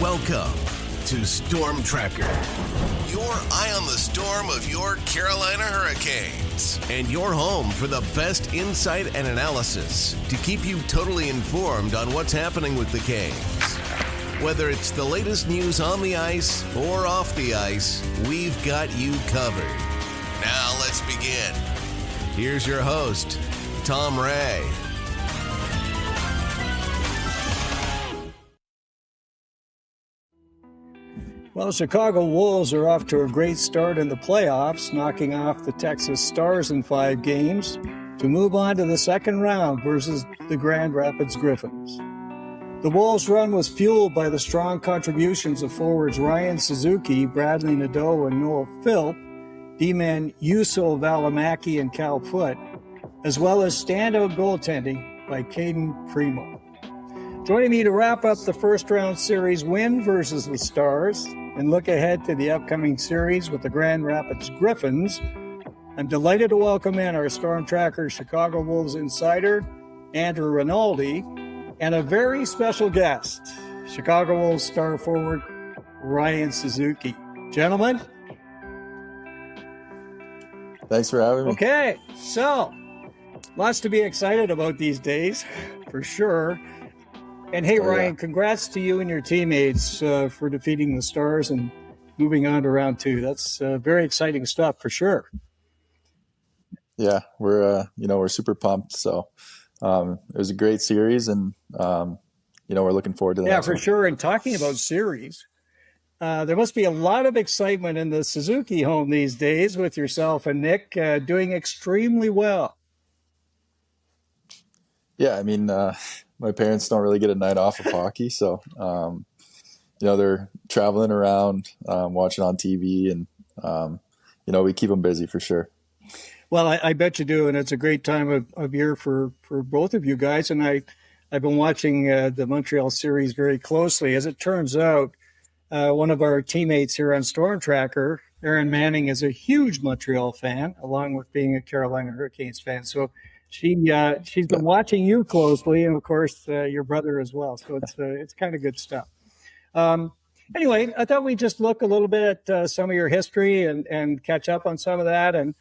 Welcome to Storm Tracker, your eye on the storm of your Carolina Hurricanes, and your home for the best insight and analysis to keep you totally informed on what's happening with the Canes. Whether it's the latest news on the ice or off the ice, we've got you covered. Now let's begin. Here's your host, Tom Ray. Well, the Chicago Wolves are off to a great start in the playoffs, knocking off the Texas Stars in 5 games to move on to the second round versus the Grand Rapids Griffins. The Wolves' run was fueled by the strong contributions of forwards Ryan Suzuki, Bradley Nadeau, and Noel Philp, D-men Juuso Välimäki and Cal Foote, as well as standout goaltending by Caden Primo. Joining me to wrap up the first-round series win versus the Stars and look ahead to the upcoming series with the Grand Rapids Griffins, I'm delighted to welcome in our Storm Tracker Chicago Wolves insider, Andrew Rinaldi, and a very special guest, Chicago Wolves star forward Ryan Suzuki. Gentlemen. Thanks for having me. Okay, so lots to be excited about these days, for sure. And hey, Ryan, congrats to you and your teammates for defeating the Stars and moving on to round 2. That's very exciting stuff for sure. Yeah, we're super pumped. So it was a great series, and we're looking forward to that. Yeah, for sure. And talking about series, there must be a lot of excitement in the Suzuki home these days with yourself and Nick doing extremely well. Yeah, I mean, my parents don't really get a night off of hockey, so they're traveling around, watching on TV, and we keep them busy for sure. Well, I bet you do, and it's a great time of year for both of you guys. And I've been watching the Montreal series very closely. As it turns out, one of our teammates here on Storm Tracker, Erin Manning, is a huge Montreal fan, along with being a Carolina Hurricanes fan. So she's been watching you closely, and of course your brother as well. So it's kind of good stuff. Anyway, I thought we'd just look a little bit at some of your history and catch up on some of that. And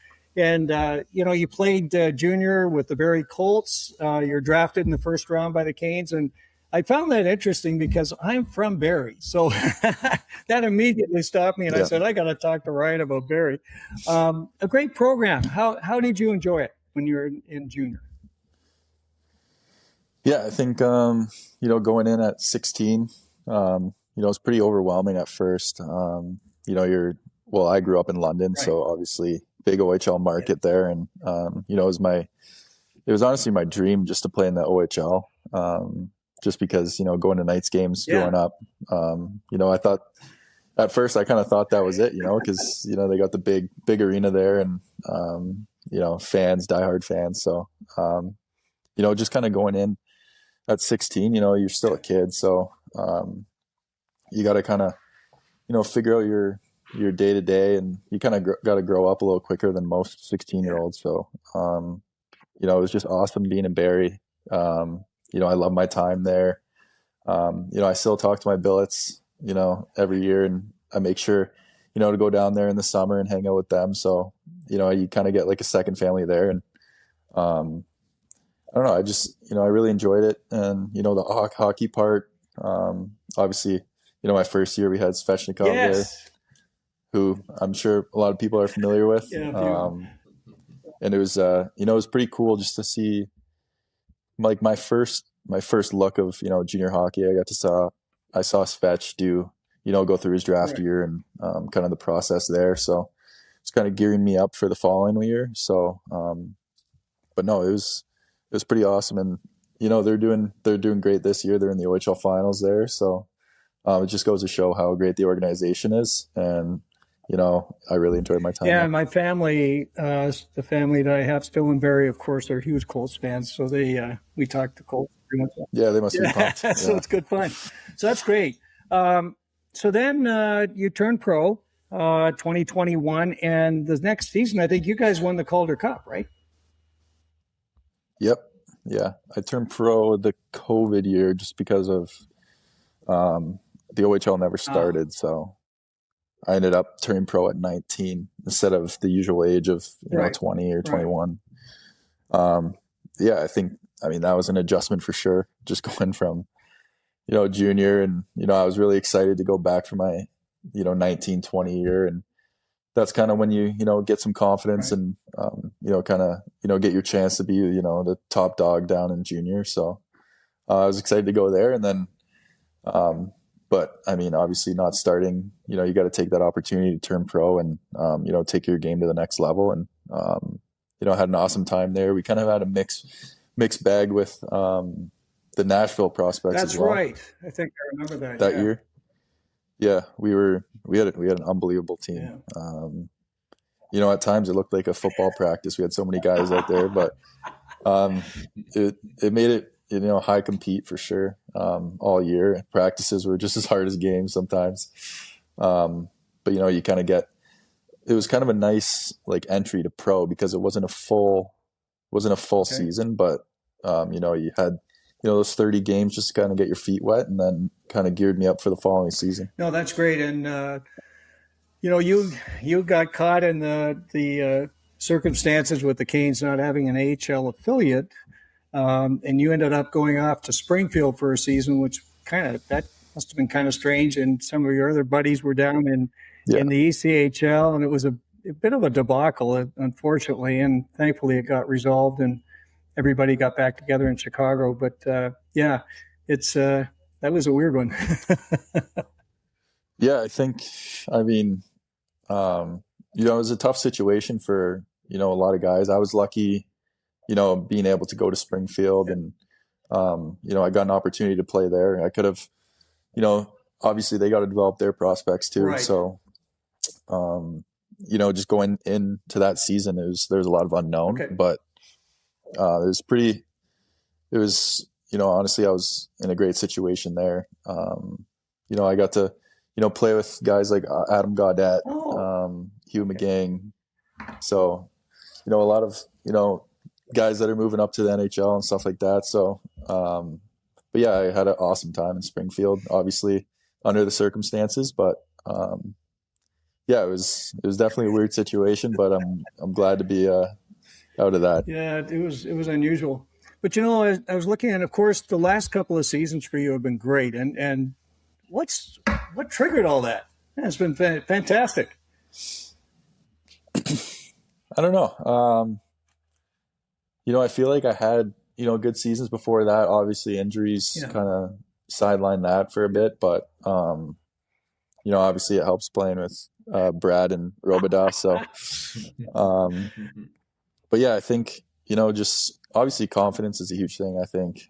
you played junior with the Barrie Colts. You're drafted in the first round by the Canes, and I found that interesting because I'm from Barrie. So that immediately stopped me, and I said, I got to talk to Ryan about Barrie. A great program. How did you enjoy it when you were in junior? Yeah, I think, going in at 16, it's pretty overwhelming at first. I grew up in London, right. So obviously big OHL market there. And, it was honestly my dream just to play in the OHL. Just because, going to Knights games growing up, I thought at first I kind of thought that was it, because, they got the big arena there and, diehard fans. So, just kind of going in at 16, you're still a kid. So, you got to kind of, figure out your day to day, and you kind of got to grow up a little quicker than most 16-year-olds. So, it was just awesome being in Barrie. I love my time there. I still talk to my billets, every year, and I make sure, to go down there in the summer and hang out with them. So, you kind of get like a second family there. And, I don't know, I just, I really enjoyed it. And, the hockey part, obviously, my first year we had Svechnikov there, who I'm sure a lot of people are familiar with. And it was, it was pretty cool just to see, like my first look of, junior hockey. I saw Svech go through his draft year and kind of the process there. So it's kind of gearing me up for the following year. So, but no, it was pretty awesome. And, they're doing great this year. They're in the OHL finals there. So it just goes to show how great the organization is. And, I really enjoyed my time. Yeah, and my family, the family that I have still in Barrie, of course, are huge Colts fans. So we talk to Colts pretty much. Yeah, they must be pumped. So it's good fun. So that's great. So then you turned pro 2021, and the next season, I think you guys won the Calder Cup, right? Yep. Yeah, I turned pro the COVID year just because of the OHL never started. So I ended up turning pro at 19 instead of the usual age of, 20 or 21. I think, that was an adjustment for sure. Just going from, junior, and, I was really excited to go back for my, 19, 20 year. And that's kind of when you, get some confidence and, kind of, get your chance to be, the top dog down in junior. So I was excited to go there. And then, but obviously not starting, you got to take that opportunity to turn pro and, take your game to the next level. And, had an awesome time there. We kind of had a mixed bag with, the Nashville prospects. That's as well. Right. I think I remember that year. Yeah. We had an unbelievable team. Yeah. At times it looked like a football practice. We had so many guys out there, but, it made it, high compete for sure. All year. Practices were just as hard as games sometimes. But you kind of it was kind of a nice like entry to pro because it wasn't a full season, but you had those 30 games just to kind of get your feet wet, and then kind of geared me up for the following season. No, that's great. And you got caught in the circumstances with the Canes not having an AHL affiliate. And you ended up going off to Springfield for a season, which that must have been kind of strange. And some of your other buddies were down in the ECHL, and it was a bit of a debacle, unfortunately. And thankfully it got resolved and everybody got back together in Chicago. But it's that was a weird one. Yeah, I think, it was a tough situation for, a lot of guys. I was lucky, being able to go to Springfield and, I got an opportunity to play there. I could have, obviously they got to develop their prospects too. Right. So, just going into that season, there's a lot of unknown, but, honestly, I was in a great situation there. I got to, play with guys like Adam Gaudette, Hugh McGang. So, a lot of, guys that are moving up to the NHL and stuff like that. So, but yeah, I had an awesome time in Springfield, obviously under the circumstances, but, it was definitely a weird situation, but I'm glad to be, out of that. Yeah, it was unusual, but I was looking at, of course, the last couple of seasons for you have been great. And what triggered all that? It's been fantastic. I don't know. I feel like I had, good seasons before that. Obviously injuries kind of sidelined that for a bit, but, obviously it helps playing with, Brad and Robidas. So, but yeah, I think, just obviously confidence is a huge thing. I think,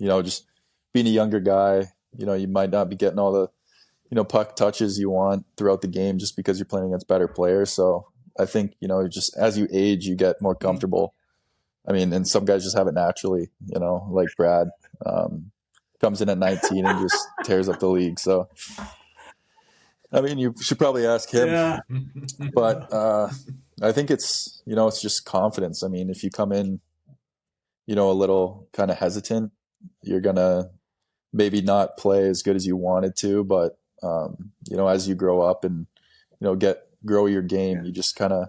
just being a younger guy, you might not be getting all the, puck touches you want throughout the game just because you're playing against better players. So I think, just as you age, you get more comfortable. And some guys just have it naturally, like Brad, comes in at 19 and just tears up the league. So, you should probably ask him, but, I think it's, it's just confidence. If you come in, a little kind of hesitant, you're going to maybe not play as good as you wanted to, but, as you grow up and, grow your game, you just kind of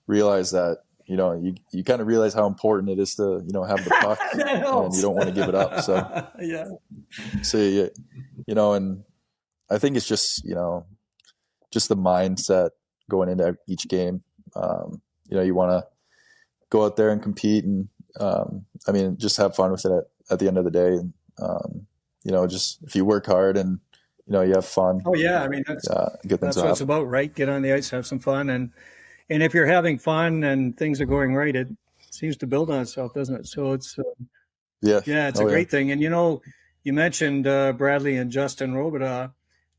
realize that, you kind of realize how important it is to, have the puck and you don't want to give it up. So, and I think it's just, just the mindset going into each game. You want to go out there and compete and, just have fun with it at the end of the day. And, just if you work hard and, you have fun. Oh yeah. That's what it's about, right? Get on the ice, have some fun. And if you're having fun and things are going right, it seems to build on itself, doesn't it? So it's, it's a great thing. And, you mentioned Bradley and Justin Robidas.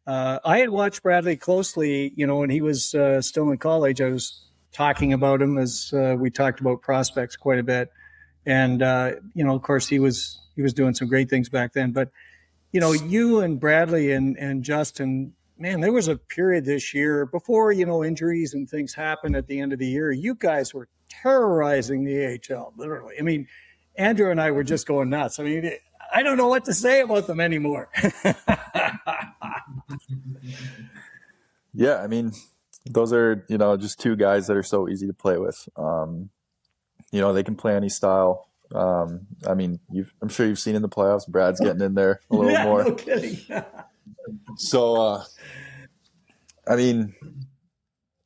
I had watched Bradley closely, when he was still in college. I was talking about him as we talked about prospects quite a bit. And, of course, he was doing some great things back then. But, you and Bradley and Justin, man, there was a period this year before, injuries and things happened at the end of the year. You guys were terrorizing the AHL, literally. Andrew and I were just going nuts. I don't know what to say about them anymore. Yeah, I mean, those are, just two guys that are so easy to play with. They can play any style. I mean, I'm sure you've seen in the playoffs, Brad's getting in there a little Yeah, more. no kidding. So, I mean,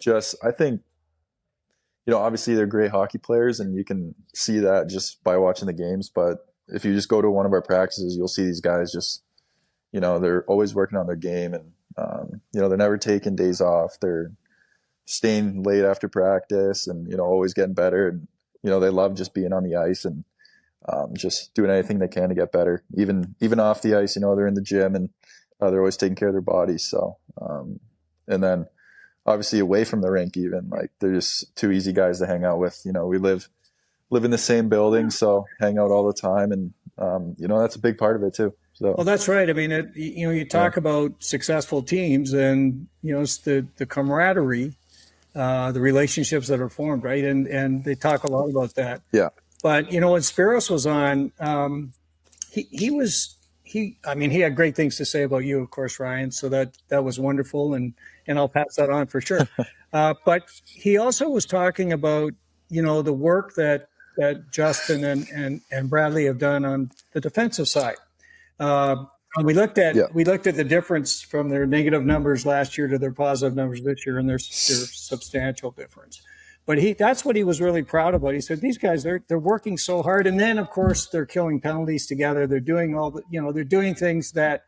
I think, obviously they're great hockey players and you can see that just by watching the games. But if you just go to one of our practices, you'll see these guys just, they're always working on their game and, they're never taking days off. They're staying late after practice and, always getting better. And, they love just being on the ice and just doing anything they can to get better. Even off the ice, they're in the gym and they're always taking care of their bodies. So, and then obviously away from the rink, even like they're just two easy guys to hang out with. We live in the same building, so hang out all the time. And, that's a big part of it too. So, Well, that's right. I mean, you talk about successful teams and, it's the camaraderie, the relationships that are formed, right? And they talk a lot about that. yeah. But, when Spiros was on, he had great things to say about you, of course, Ryan. So that was wonderful. And I'll pass that on for sure. But he also was talking about, the work that Justin and Bradley have done on the defensive side. And we looked at the difference from their negative numbers last year to their positive numbers this year, and there's substantial difference. But that's what he was really proud about. He said, these guys, they're working so hard. And then, of course, they're killing penalties together. They're doing they're doing things that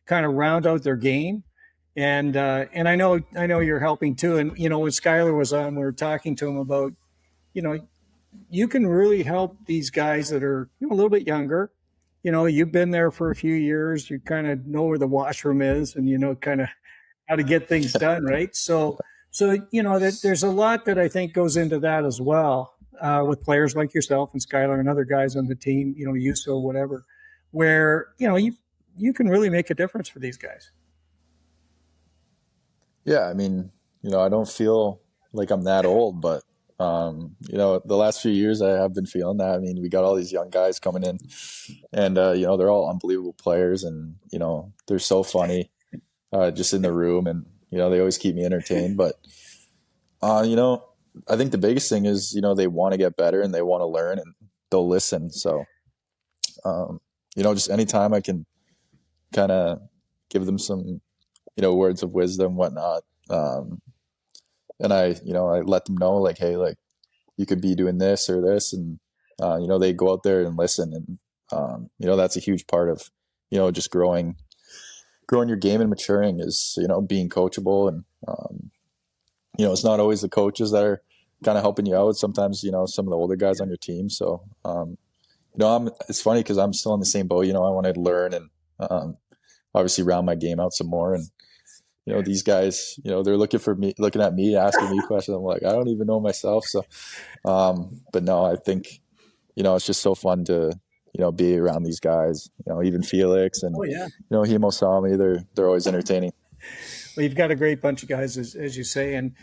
kind of round out their game. And I know you're helping too. And, when Skylar was on, we were talking to him about, you can really help these guys that are a little bit younger. You've been there for a few years. You kind of know where the washroom is and, kind of how to get things done, right? So there's a lot that I think goes into that as well with players like yourself and Skylar and other guys on the team, Yuso, whatever, where, you can really make a difference for these guys. Yeah. I mean, I don't feel like I'm that old, but, the last few years I have been feeling that. I mean, we got all these young guys coming in and, they're all unbelievable players and, they're so funny just in the room and, they always keep me entertained. But, I think the biggest thing is, they want to get better and they want to learn and they'll listen. So, just anytime I can kind of give them some, words of wisdom, whatnot. And I let them know like, hey, like you could be doing this or this. And, they go out there and listen. And, that's a huge part of, just growing your game and maturing is, being coachable. And, it's not always the coaches that are kind of helping you out. Sometimes, some of the older guys on your team. So, it's funny because I'm still in the same boat. I want to learn and obviously round my game out some more. And, these guys, they're looking at me, asking me questions. I'm like, I don't even know myself. So, but no, I think, it's just so fun to, be around these guys, even Felix and, Hemo Sami, they're always entertaining. Well, you've got a great bunch of guys, as you say. And,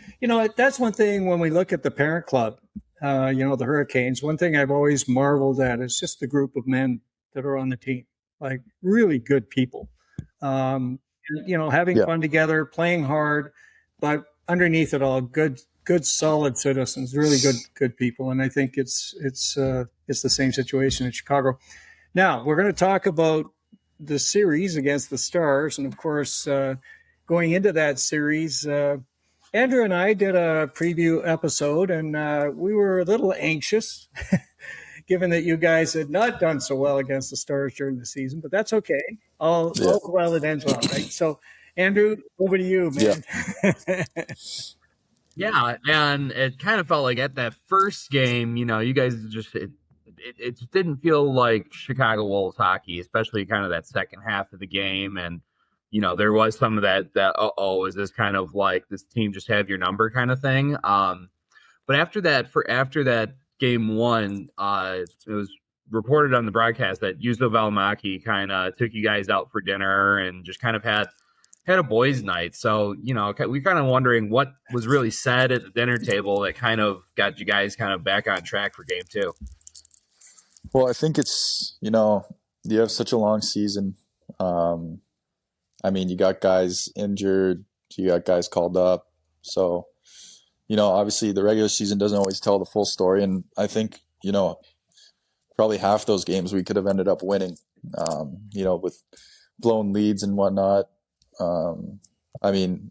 that's one thing when we look at the parent club, the Hurricanes, one thing I've always marveled at is just the group of men that are on the team, like really good people. Having fun together, playing hard, but underneath it all, good, solid citizens, really good people. And I think it's the same situation in Chicago. Now we're going to talk about the series against the Stars. And of course, going into that series, Andrew and I did a preview episode and we were a little anxious given that you guys had not done so well against the Stars during the season, but that's okay. All well it ends well, right? So, Andrew, over to you, man. Yeah, and it kind of felt like at that first game, you guys just it didn't feel like Chicago Wolves hockey, especially kind of that second half of the game, and there was some of that is this kind of like this team just have your number kind of thing. But after that game one, it was reported on the broadcast that Juuso Välimäki kind of took you guys out for dinner and just kind of had a boys' night. So, we kind of wondering what was really said at the dinner table that kind of got you guys kind of back on track for game two. Well, I think it's, you have such a long season. I mean, you got guys injured, you got guys called up. So, obviously the regular season doesn't always tell the full story. And I think, probably half those games we could have ended up winning, with blown leads and whatnot. I mean,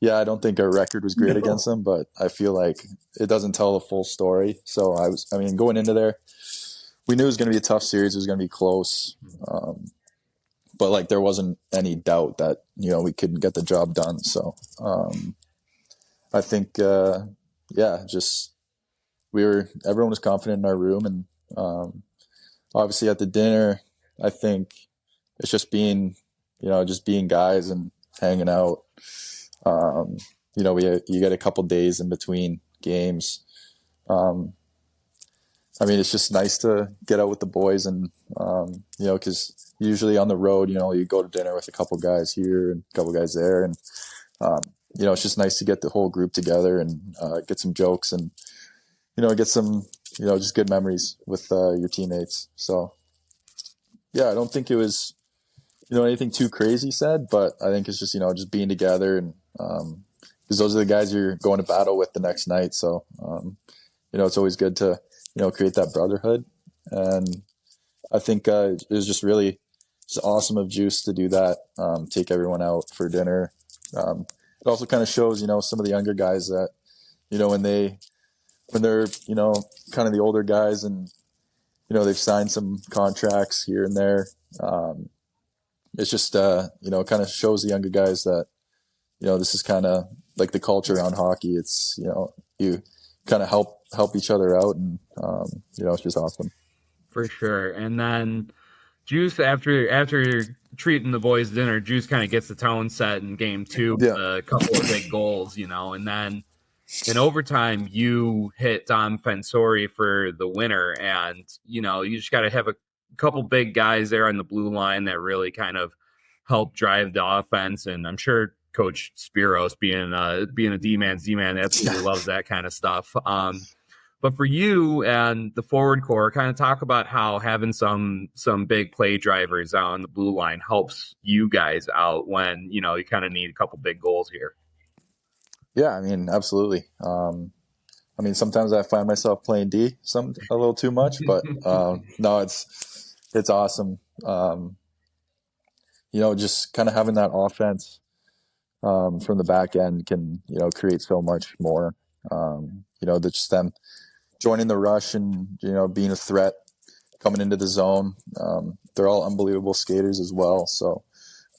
yeah, I don't think our record was great against them, but I feel like it doesn't tell the full story. So going into there, we knew it was going to be a tough series. It was going to be close. But like, there wasn't any doubt that, we couldn't get the job done. So, I think, just everyone was confident in our room. And, obviously at the dinner, I think it's just being guys and hanging out. You get a couple days in between games. It's just nice to get out with the boys and, because usually on the road, you go to dinner with a couple guys here and a couple guys there. And, it's just nice to get the whole group together and get some jokes and, get some, just good memories with your teammates. So, yeah, I don't think it was, anything too crazy said, but I think it's just, just being together and because those are the guys you're going to battle with the next night. So, it's always good to, create that brotherhood. And I think it was just really just awesome of Juice to do that, take everyone out for dinner. It also kind of shows, some of the younger guys that, when they're, kind of the older guys and, they've signed some contracts here and there. It's just, kind of shows the younger guys that, this is kind of like the culture around hockey. It's, you kind of help each other out and, it's just awesome. For sure. And then Juice, after treating the boys dinner, Juice kind of gets the tone set in game 2 with a couple of big goals, and then in overtime, you hit Dom Fensori for the winner. And, you just got to have a couple big guys there on the blue line that really kind of help drive the offense. And I'm sure Coach Spiros, being a D-man's D-man, absolutely loves that kind of stuff. But for you and the forward core, kind of talk about how having some big play drivers out on the blue line helps you guys out when, you kind of need a couple big goals here. Yeah, absolutely. Sometimes I find myself playing D a little too much, but no, it's awesome. Just kind of having that offense from the back end can, create so much more. Just them joining the rush and, being a threat coming into the zone. They're all unbelievable skaters as well. So,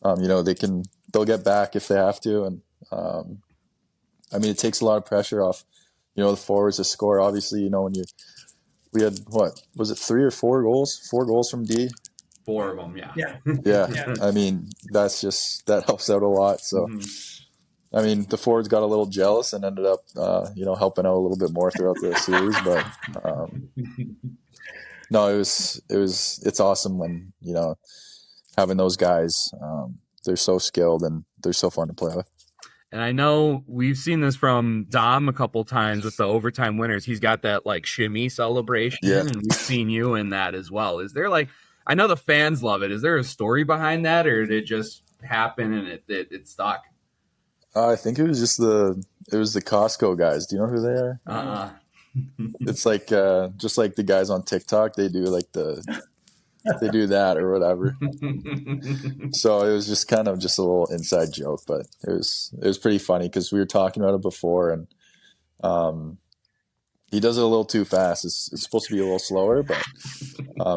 they'll get back if they have to. And, it takes a lot of pressure off, the forwards to score. Obviously, we had, what was it, 3 or 4 goals? 4 goals from D. 4 of them, yeah. Yeah. That helps out a lot. So, the forwards got a little jealous and ended up, helping out a little bit more throughout the series. But no, it's awesome when, having those guys. They're so skilled and they're so fun to play with. And I know we've seen this from Dom a couple times with the overtime winners. He's got that like shimmy celebration, and we've seen you in that as well. Is there I know the fans love it. Is there a story behind that, or did it just happen and it stuck? I think it was just the Costco guys. Do you know who they are? It's like just like the guys on TikTok. They do they do that or whatever. So it was just kind of just a little inside joke, but it was pretty funny because we were talking about it before, and he does it a little too fast. It's supposed to be a little slower, but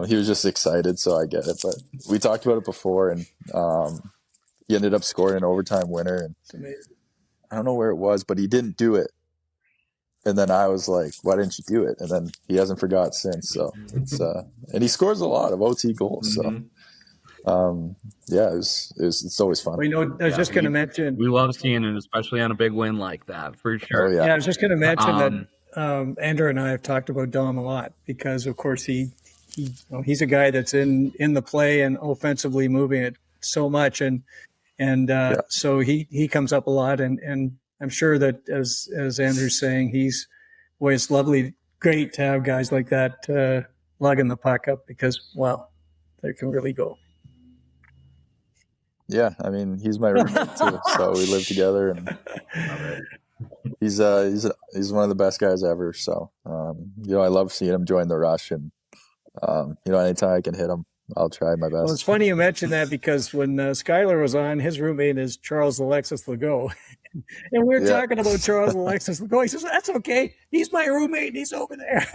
he was just excited, so I get it. But we talked about it before, and he ended up scoring an overtime winner. And I don't know where it was, but he didn't do it. And then I was like, why didn't you do it? And then he hasn't forgot since. So it's and he scores a lot of OT goals. So it's always fun. Well, I was just going to mention, we love seeing it, especially on a big win like that, for sure. Oh, yeah. I was just going to mention that Andrew and I have talked about Dom a lot because, of course, he's a guy that's in the play and offensively moving it so much, and so he comes up a lot, and I'm sure that as Andrew's saying, he's always great to have guys like that lugging the puck up because, wow, they can really go. Yeah, I mean, he's my roommate too, so we live together, and he's one of the best guys ever. So, I love seeing him join the rush, and anytime I can hit him, I'll try my best. Well, it's funny you mentioned that because when Skyler was on, his roommate is Charles Alexis Legault. And we were talking about Charles Alexis Legault. He says, that's okay. He's my roommate and he's over there.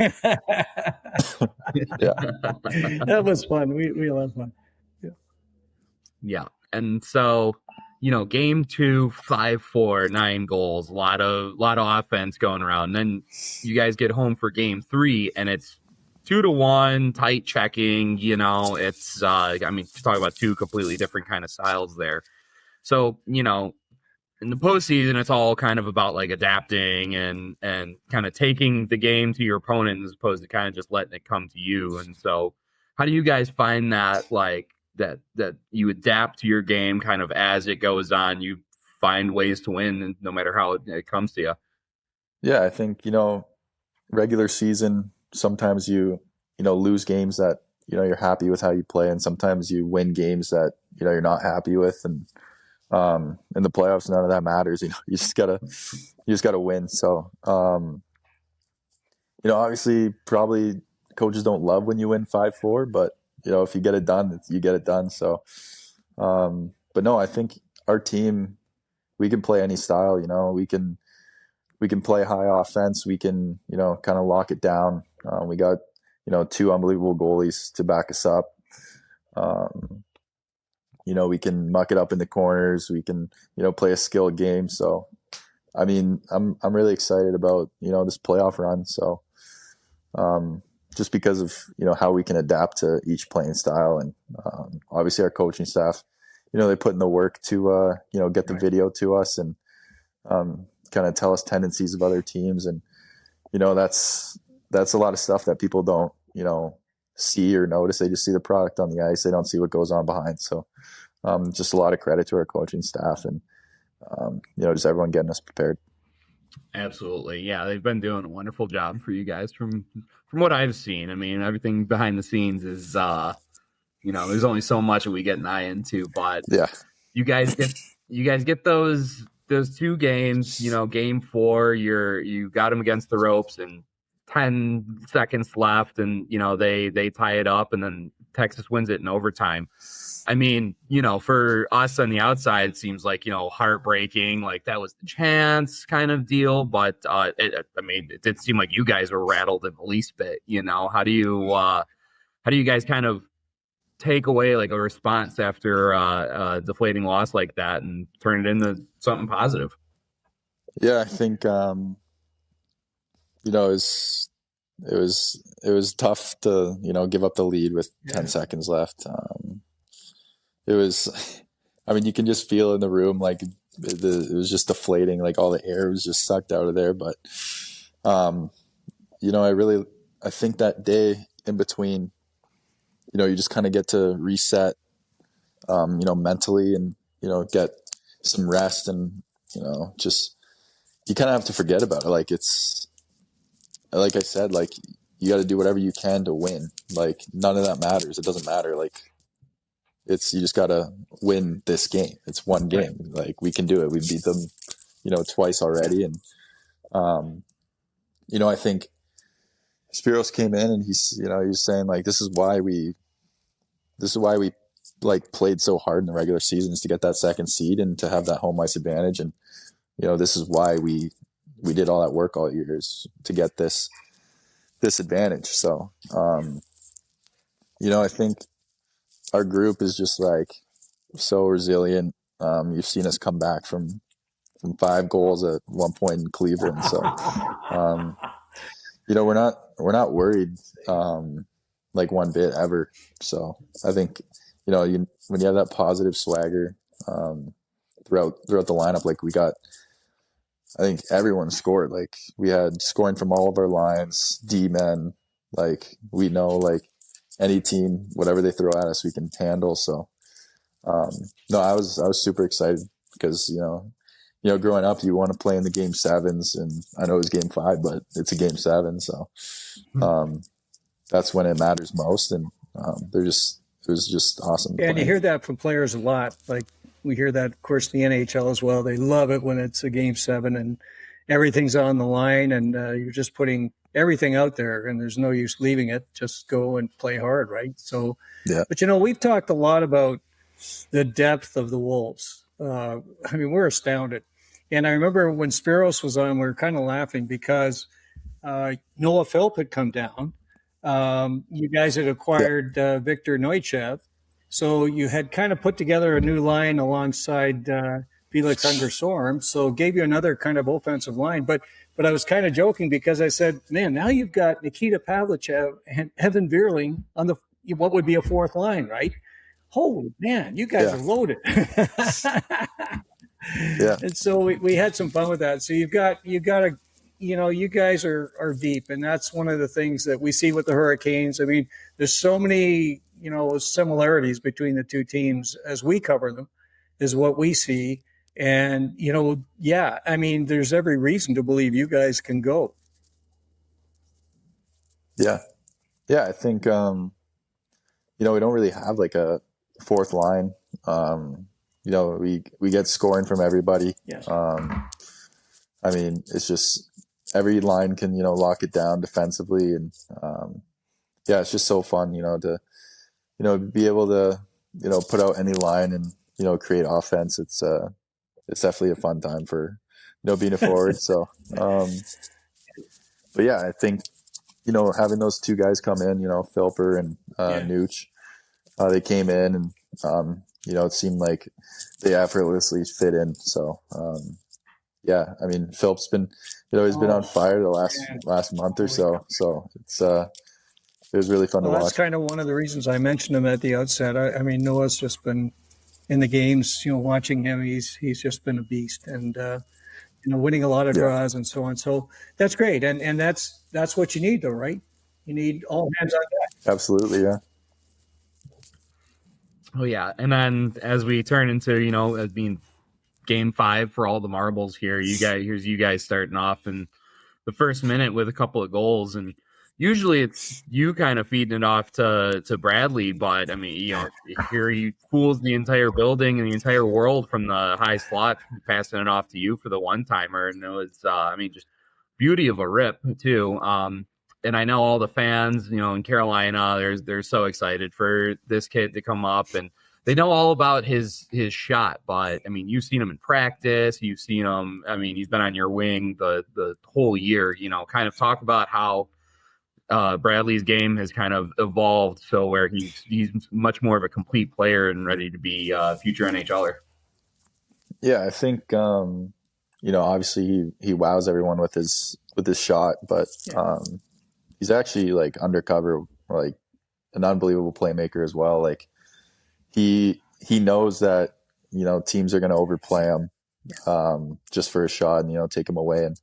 Yeah. That was fun. We love fun. Yeah. And so, game 2, 5-4, 9 goals, a lot of offense going around. And then you guys get home for game 3 and it's 2-1, tight checking, it's, talk about 2 completely different kind of styles there. So, in the postseason, it's all kind of about like adapting and kind of taking the game to your opponent as opposed to kind of just letting it come to you. And so how do you guys find that, like, that you adapt to your game kind of as it goes on, you find ways to win no matter how it comes to you? Yeah, I think, regular season, sometimes you lose games that, you're happy with how you play. And sometimes you win games that, you're not happy with. And in the playoffs, none of that matters. You just gotta win. So, obviously probably coaches don't love when you win 5-4, but if you get it done, you get it done. So, but no, I think our team, we can play any style, we can play high offense. We can, kind of lock it down. We got, 2 unbelievable goalies to back us up. We can muck it up in the corners. We can, play a skilled game. So, I mean, I'm really excited about, this playoff run. So, just because of, how we can adapt to each playing style. And, obviously our coaching staff, they put in the work to, get the video to us and, kind of tell us tendencies of other teams. And, that's a lot of stuff that people don't, see or notice. They just see the product on the ice. They don't see what goes on behind. So, just a lot of credit to our coaching staff and, just everyone getting us prepared. Absolutely. Yeah. They've been doing a wonderful job for you guys from what I've seen. I mean, everything behind the scenes is, there's only so much that we get an eye into, but yeah, you guys get those 2 games, game 4, you got them against the ropes and 10 seconds left and, they tie it up and then Texas wins it in overtime. I mean, for us on the outside, it seems like, heartbreaking, like that was the chance kind of deal. But it did seem like you guys were rattled in the least bit. How do you guys kind of take away like a response after a deflating loss like that and turn it into something positive? Yeah, I think it was tough to give up the lead with 10 seconds left. It was, I mean, you can just feel in the room like it was just deflating, like all the air was just sucked out of there. But I think that day in between, you just kind of get to reset, mentally and get some rest and just you kind of have to forget about it. Like it's like I said, like you got to do whatever you can to win. Like none of that matters. It doesn't matter. Like you just got to win this game. It's one game. Like we can do it. We beat them, twice already. And, I think Spiros came in and he's saying like, this is why we like played so hard in the regular seasons to get that second seed and to have that home ice advantage. And, this is why we did all that work all years to get this advantage. So, I think our group is just like so resilient. You've seen us come back from 5 goals at one point in Cleveland. So, we're not worried, like one bit ever. So I think, when you have that positive swagger, throughout the lineup, like I think everyone scored. Like we had scoring from all of our lines, D-men, like we know like any team, whatever they throw at us, we can handle. So, no, I was super excited because, growing up, you want to play in the game 7s and I know it was game 5, but it's a game 7. So, that's when it matters most. And, it was just awesome. And you hear that from players a lot. Like We hear that, of course, in the NHL as well. They love it when it's a Game 7 and everything's on the line, and you're just putting everything out there, and there's no use leaving it. Just go and play hard, right? So, Yeah. but we've talked a lot about the depth of the Wolves. I mean, we're astounded. And I remember when Spiros was on, we were kind of laughing because Noah Philp had come down. You guys had acquired Victor Neuchev. So you had kind of put together a new line alongside Felix Ungersorm. So gave you another kind of offensive line. But I was kind of joking because I said, man, now you've got Nikita Pavlichev and Evan Vierling on what would be a fourth line, right? Holy man, you guys are loaded. Yeah. And so we had some fun with that. So you got to, you guys are deep, and that's one of the things that we see with the Hurricanes. I mean, there's so many, similarities between the two teams as we cover them, is what we see. And, I mean, there's every reason to believe you guys can go. Yeah. Yeah. I think, we don't really have like a fourth line. We get scoring from everybody. Yes. I mean, it's just every line can, lock it down defensively. And, it's just so fun, to, be able to, put out any line and, create offense. It's definitely a fun time for, being a forward. So, but yeah, I think, having those two guys come in, Philper and Nooch, they came in and, it seemed like they effortlessly fit in. So, I mean, Philp's been, he's been on fire the last month or so. So it's, it was really fun to watch. That's kind of one of the reasons I mentioned him at the outset. I mean, Noah's just been in the games, watching him. He's just been a beast, and winning a lot of draws and so on. So that's great, and that's what you need, though, right? You need all hands on deck. Absolutely, yeah. Oh yeah, and then as we turn into as being Game 5 for all the marbles here, here's you guys starting off in the first minute with a couple of goals, and usually it's you kind of feeding it off to Bradley, but I mean, here he fools the entire building and the entire world from the high slot, passing it off to you for the one-timer. And it was, just beauty of a rip too. And I know all the fans, in Carolina, they're so excited for this kid to come up, and they know all about his shot. But I mean, you've seen him in practice, you've seen him. I mean, he's been on your wing the whole year. Kind of talk about how Bradley's game has kind of evolved, so where he's much more of a complete player and ready to be a future NHLer. Yeah, I think obviously he wows everyone with his shot, but he's actually like undercover, like an unbelievable playmaker as well. Like he knows that teams are going to overplay him just for a shot and take him away, and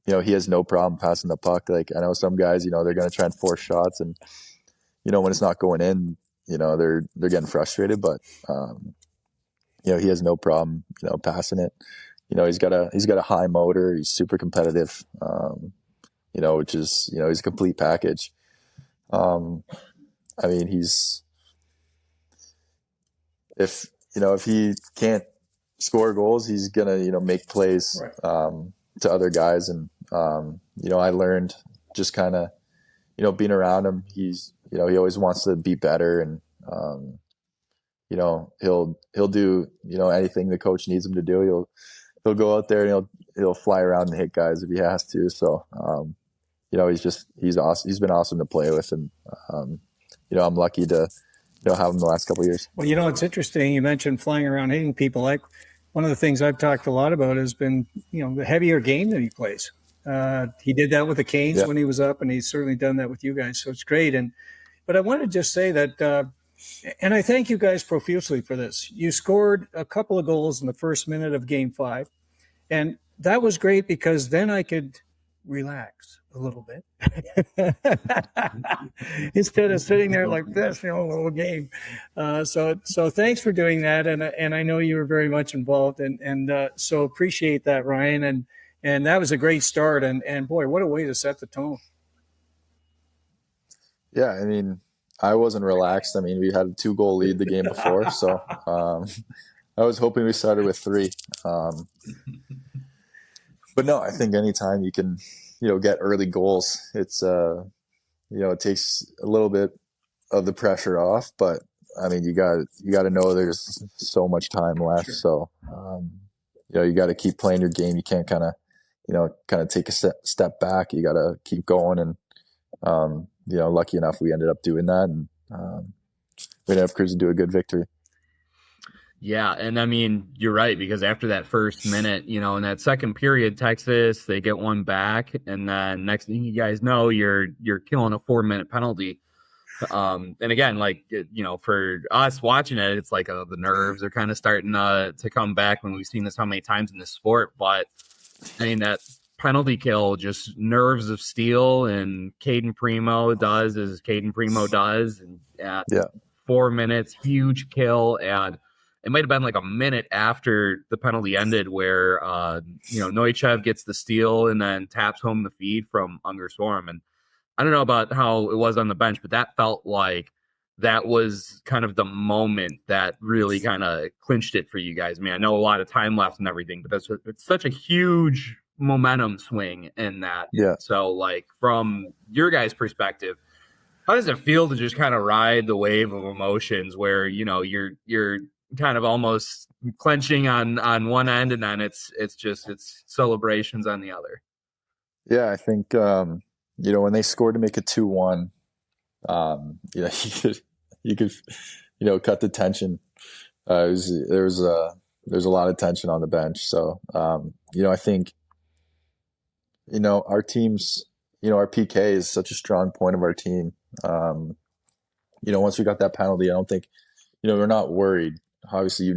he has no problem passing the puck. Like I know some guys, they're going to try and force shots, and when it's not going in, they're getting frustrated. But he has no problem, passing it. He's got a high motor. He's super competitive. Which is he's a complete package. I mean, if he can't score goals, he's gonna make plays to other guys, and I learned just kind of being around him. He's he always wants to be better, and he'll do anything the coach needs him to do. He'll go out there and he'll fly around and hit guys if he has to. So he's awesome. He's been awesome to play with, and I'm lucky to have him the last couple of years. Well, it's interesting. You mentioned flying around hitting people. Like one of the things I've talked a lot about has been the heavier game that he plays. He did that with the Canes when he was up, and he's certainly done that with you guys. So it's great. But I want to just say that, and I thank you guys profusely for this. You scored a couple of goals in the first minute of Game 5, and that was great because then I could relax a little bit instead of sitting there like this, a little game. So thanks for doing that, and I know you were very much involved, and so appreciate that, Ryan, and that was a great start, and boy, what a way to set the tone. Yeah, I mean, I wasn't relaxed. I mean, we had a 2-goal lead the game before, so I was hoping we started with 3. But no, I think anytime you can, get early goals, it's, it takes a little bit of the pressure off, but I mean, you got to know there's so much time left. Sure. So, you got to keep playing your game. You can't kind of take a step back. You got to keep going. And, lucky enough, we ended up doing that, and we ended up cruising to a good victory. Yeah, and I mean, you're right, because after that first minute, in that second period, Texas, they get one back, and then next thing you guys know, you're killing a 4-minute penalty. And again, for us watching it, it's like the nerves are kind of starting to come back when we've seen this how many times in this sport. But I mean, that penalty kill, just nerves of steel, and Caden Primo does as Caden Primo does. And 4 minutes, huge kill. And it might have been like a minute after the penalty ended where, Neuchev gets the steal and then taps home the feed from Unger Storm. And I don't know about how it was on the bench, but that felt like that was kind of the moment that really kind of clinched it for you guys. I mean, I know a lot of time left and everything, but it's such a huge momentum swing in that. Yeah. So, from your guys' perspective, how does it feel to just kind of ride the wave of emotions where, you're kind of almost clenching on one end, and then it's celebrations on the other? Yeah, I think, when they scored to make it 2-1, you could cut the tension. There's a lot of tension on the bench. So, I think, our team's, our PK is such a strong point of our team. Once we got that penalty, I don't think, we're not worried. Obviously,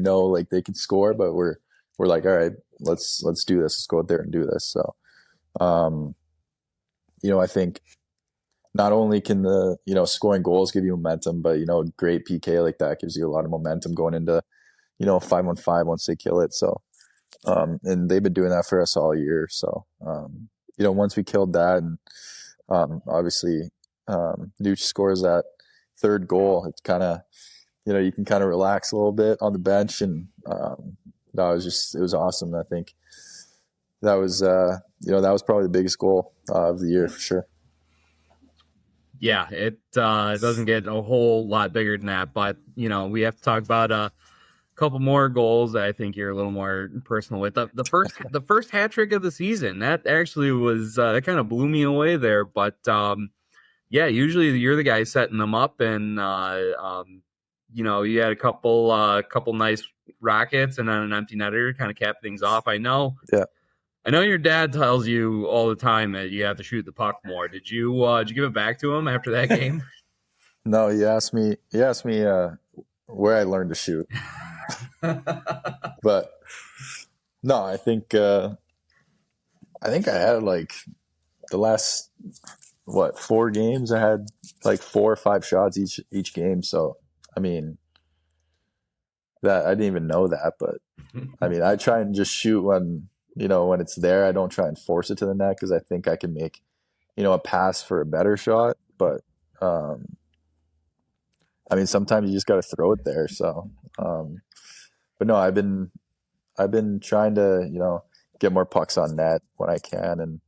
they can score, but we're like, all right, let's do this. Let's go out there and do this. So, I think not only can the, scoring goals give you momentum, but, a great PK like that gives you a lot of momentum going into, 5-on-5 once they kill it. So, and they've been doing that for us all year. So, once we killed that, and obviously, Nuge scores that third goal, it's kind of, you can kind of relax a little bit on the bench, and it was awesome. I think that was, that was probably the biggest goal of the year for sure. Yeah, it doesn't get a whole lot bigger than that, but we have to talk about a couple more goals that I think you're a little more personal with. The first hat trick of the season, that actually was that kind of blew me away there. But usually you're the guy setting them up, and you had a couple nice rockets and then an empty netter kind of cap things off. I know your dad tells you all the time that you have to shoot the puck more. Did you give it back to him after that game? No, he asked me where I learned to shoot. But no, I think I had like the last 4 games, I had like 4 or 5 shots each game. So I mean, that I didn't even know that, but I mean, I try and just shoot when it's there. I don't try and force it to the net, because I think I can make a pass for a better shot. But I mean, sometimes you just got to throw it there. So but no, I've been trying to get more pucks on net when I can, and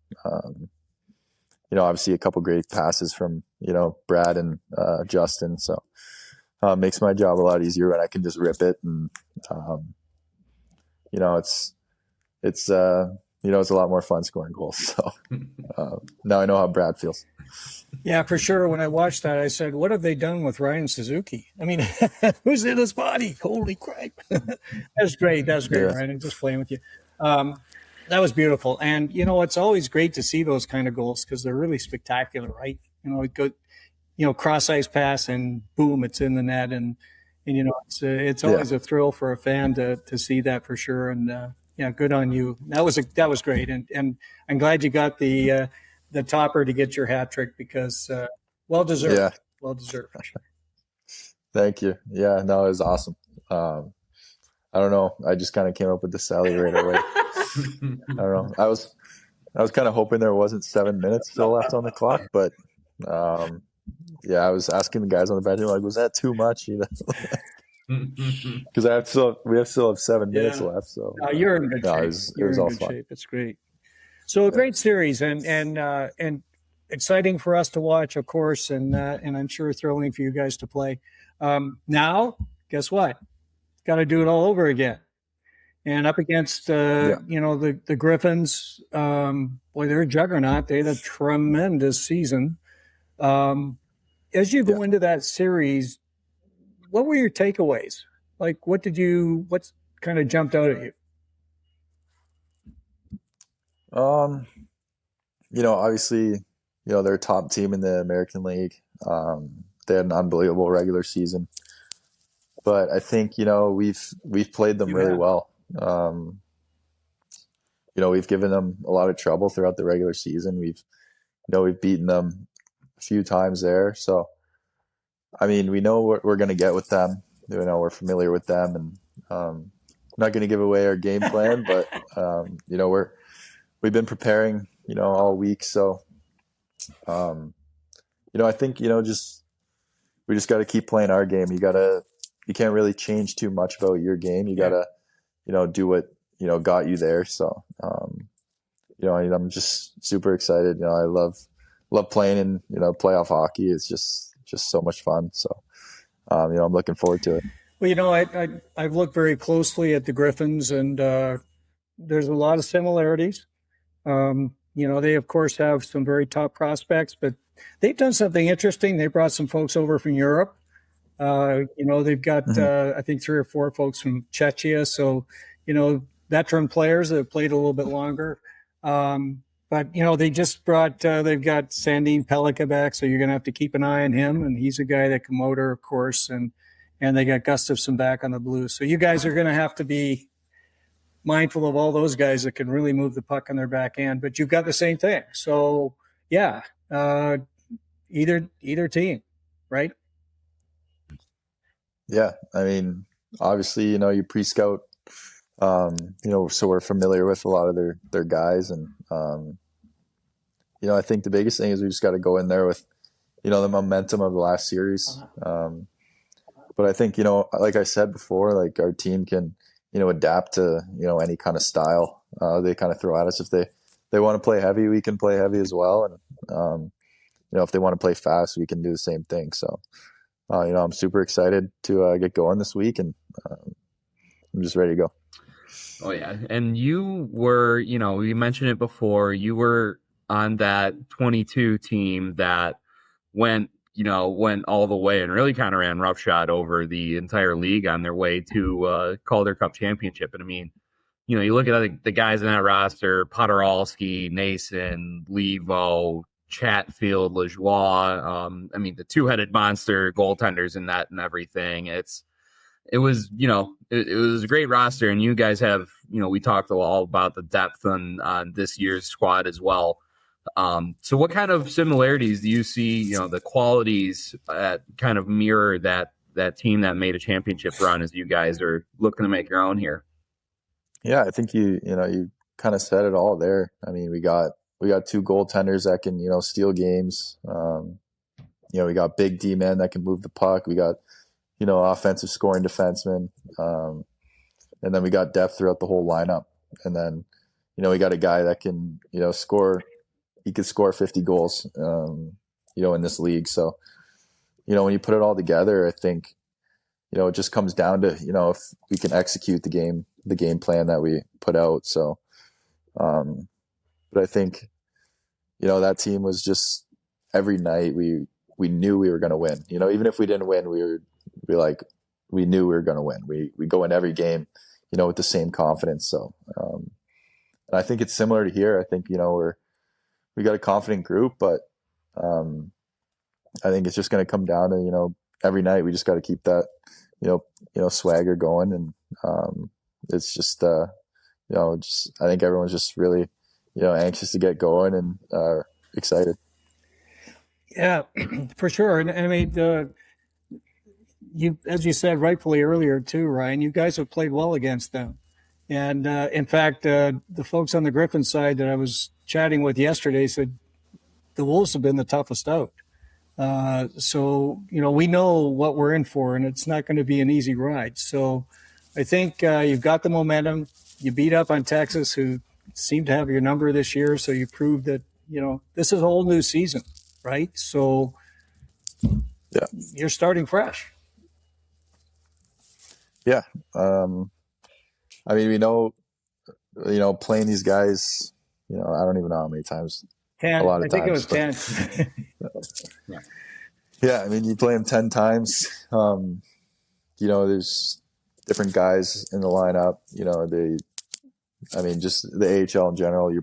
obviously a couple great passes from Brad and Justin, so makes my job a lot easier when I can just rip it, and it's a lot more fun scoring goals. So now I know how Brad feels. Yeah, for sure. When I watched that, I said, what have they done with Ryan Suzuki? I mean, who's in his body? Holy crap. That's great. That's great, Ryan. I'm just playing with you. That was beautiful. And, it's always great to see those kind of goals, because they're really spectacular, right? Cross ice pass and boom, it's in the net. And it's always a thrill for a fan to see that, for sure. And good on you. That was great. And I'm glad you got the topper to get your hat trick, because well deserved. Yeah. Well deserved, for sure. Thank you. Yeah, no, it was awesome. I don't know. I just kind of came up with the sally right away. I don't know. I was kind of hoping there wasn't 7 minutes still left on the clock, but I was asking the guys on the bench, like, was that too much? because we still have 7 minutes left. So you're in good no, shape. it was all Good fun. shape. It's great. So a great series and exciting for us to watch, of course, and I'm sure thrilling for you guys to play. Now, guess what? Got to do it all over again. And up against, the Griffins, boy, they're a juggernaut. They had a tremendous season. As you go into that series, what were your takeaways? Like, what kind of jumped out at you? Obviously, they're a top team in the American League. They had an unbelievable regular season, but I think we've played them really well. We've given them a lot of trouble throughout the regular season. We've beaten them a few times there. So, I mean, we know what we're going to get with them. We're familiar with them, and I'm not going to give away our game plan, but we've been preparing, all week. So, I think we just got to keep playing our game. You can't really change too much about your game. You got to do what got you there. So, I'm just super excited. I love playing in playoff hockey. It's just so much fun. So, I'm looking forward to it. Well, I've looked very closely at the Griffins, and there's a lot of similarities. They of course have some very top prospects, but they've done something interesting. They brought some folks over from Europe. They've got I think 3 or 4 folks from Czechia. So, veteran players that have played a little bit longer. But they just brought, they've got Sandin Pellikka back, so you're going to have to keep an eye on him. And he's a guy that can motor, of course. And they got Gustafsson back on the Blues. So you guys are going to have to be mindful of all those guys that can really move the puck on their back end. But you've got the same thing. So, either team, right? Yeah. I mean, obviously, you pre-scout, so we're familiar with a lot of their guys. And, I think the biggest thing is we just got to go in there with, the momentum of the last series. But I think, like I said before, like our team can, adapt to, any kind of style they kind of throw at us. If they want to play heavy, we can play heavy as well. And, if they want to play fast, we can do the same thing. So, I'm super excited to get going this week, and I'm just ready to go. Oh, yeah. And you were, we mentioned it before, you were on that 22 team that went all the way and really kind of ran roughshod over the entire league on their way to Calder Cup Championship. And I mean, you look at the guys in that roster: Podorowski, Nason, Levo, Chatfield, Lajoie. I mean, the two-headed monster goaltenders in that and everything. It was a great roster, and you guys have, we talked all about the depth on this year's squad as well. So what kind of similarities do you see, the qualities that kind of mirror that team that made a championship run as you guys are looking to make your own here? Yeah, I think you kind of said it all there. I mean, we got 2 goaltenders that can, steal games. We got big D-men that can move the puck. We got, offensive scoring defensemen. And then we got depth throughout the whole lineup. And then, we got a guy that can, score. He could score 50 goals, in this league. So, when you put it all together, I think, it just comes down to, if we can execute the game plan that we put out. So, but I think, that team was just every night we knew we were going to win. Even if we didn't win, we knew we were going to win. We go in every game, with the same confidence. So, and I think it's similar to here. I think, we got a confident group, but I think it's just going to come down to, every night we just got to keep that, swagger going. And it's just, I think everyone's just really, anxious to get going and excited. Yeah, for sure. And I mean, you, as you said rightfully earlier too, Ryan, you guys have played well against them. And in fact, the folks on the Griffin side that I was chatting with yesterday said the Wolves have been the toughest out. So, we know what we're in for, and it's not going to be an easy ride. So I think you've got the momentum. You beat up on Texas, who seemed to have your number this year. So you proved that, this is a whole new season, right? So Yeah. You're starting fresh. Yeah. I mean, we know, playing these guys, I don't even know how many times. 10. A lot of I think times, it was 10. Yeah. I mean, you play them 10 times. There's different guys in the lineup. Just the AHL in general, you're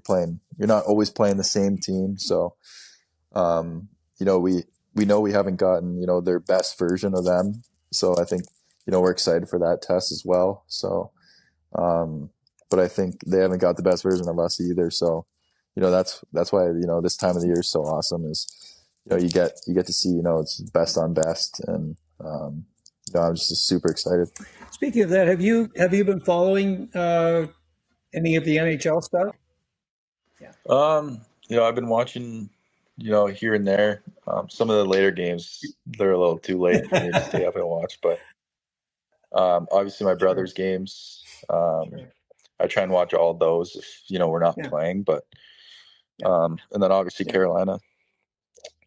not always playing the same team. So, we know we haven't gotten, their best version of them. So I think, we're excited for that test as well. So, but I think they haven't got the best version of us either. So, that's why, this time of the year is so awesome is, you get to see, it's best on best. And, I'm just super excited. Speaking of that, have you been following any of the NHL stuff? Yeah. I've been watching, here and there. Some of the later games, they're a little too late for me to stay up and watch. But obviously, my brother's games, I try and watch all of those if we're not playing. But and then obviously Carolina.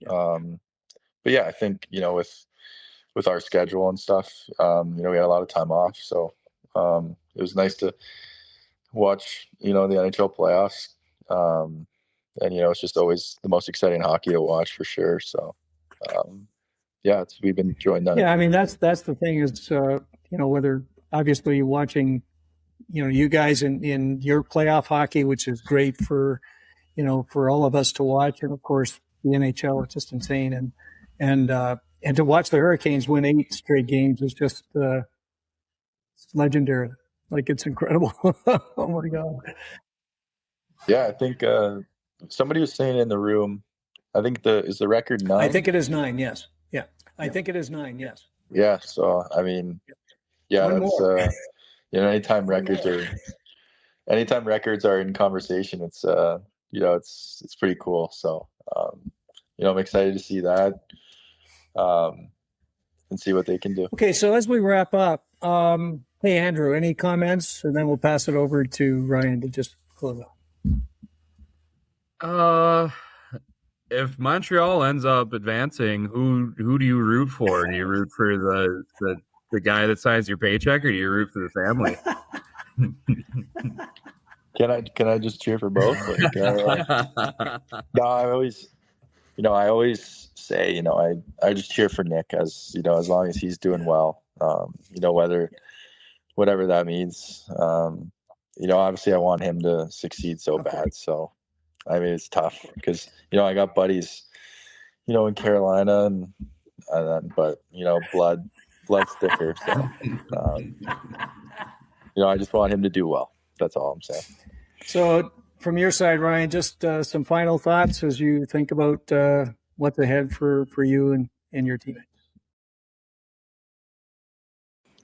But yeah, I think with our schedule and stuff, we had a lot of time off, so it was nice to watch the NHL playoffs. And it's just always the most exciting hockey to watch for sure. So we've been enjoying that. Yeah, I mean that's the thing is whether obviously watching you guys in your playoff hockey, which is great for for all of us to watch, and of course the NHL, it's just insane, and to watch the Hurricanes win 8 straight games is just legendary. Like, it's incredible. Oh my God. Yeah, I think somebody was saying in the room, I think is the record 9? I think it is 9. Yes. Yeah. I think it is 9. Yes. Yeah. So I mean, yeah, One that's more. anytime records are in conversation, it's it's pretty cool. So I'm excited to see that and see what they can do. Okay, so as we wrap up, hey Andrew, any comments, and then we'll pass it over to Ryan to just close out. If Montreal ends up advancing, who do you root for? Do you root for the guy that signs your paycheck, or do you root for the family? Can I just cheer for both? No, I always say, I just cheer for Nick as as long as he's doing well. Whatever that means. Obviously I want him to succeed so bad. So I mean, it's tough because I got buddies, in Carolina but blood's thicker. So I just want him to do well. That's all I'm saying. So from your side, Ryan, just some final thoughts as you think about what's ahead for you and your teammates.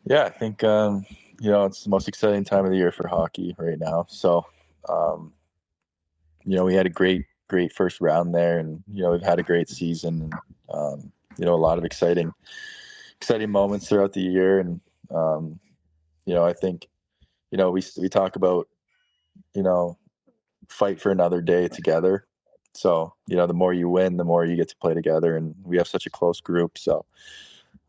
Yeah, I think it's the most exciting time of the year for hockey right now. So we had a great first round there, and we've had a great season, and a lot of exciting moments throughout the year. And I think we talk about fight for another day together. So the more you win, the more you get to play together, and we have such a close group. So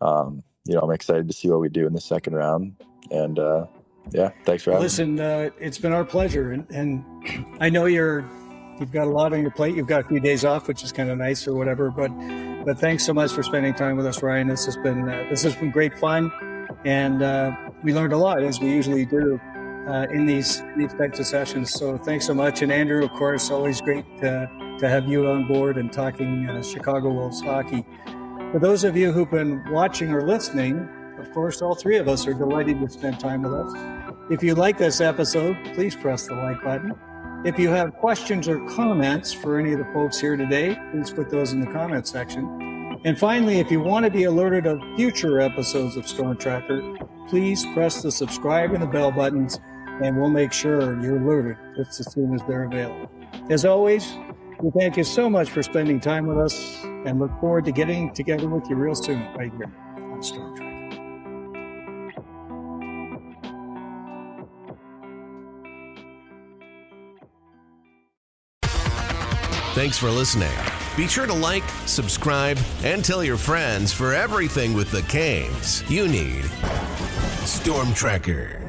I'm excited to see what we do in the second round. And thanks for having me. Listen, it's been our pleasure, and I know you've got a lot on your plate. You've got a few days off, which is kind of nice or whatever. But thanks so much for spending time with us, Ryan. This has been great fun, and we learned a lot, as we usually do in these types of sessions. So thanks so much. And Andrew, of course, always great to have you on board and talking Chicago Wolves hockey. For those of you who've been watching or listening, of course, all three of us are delighted to spend time with us. If you like this episode, please press the like button. If you have questions or comments for any of the folks here today, please put those in the comment section. And finally, if you want to be alerted of future episodes of Storm Tracker, please press the subscribe and the bell buttons, and we'll make sure you're alerted just as soon as they're available. As always, we thank you so much for spending time with us. and look forward to getting together with you real soon right here on Storm Tracker. Thanks for listening. Be sure to like, subscribe, and tell your friends for everything with the Canes. You need Storm Tracker.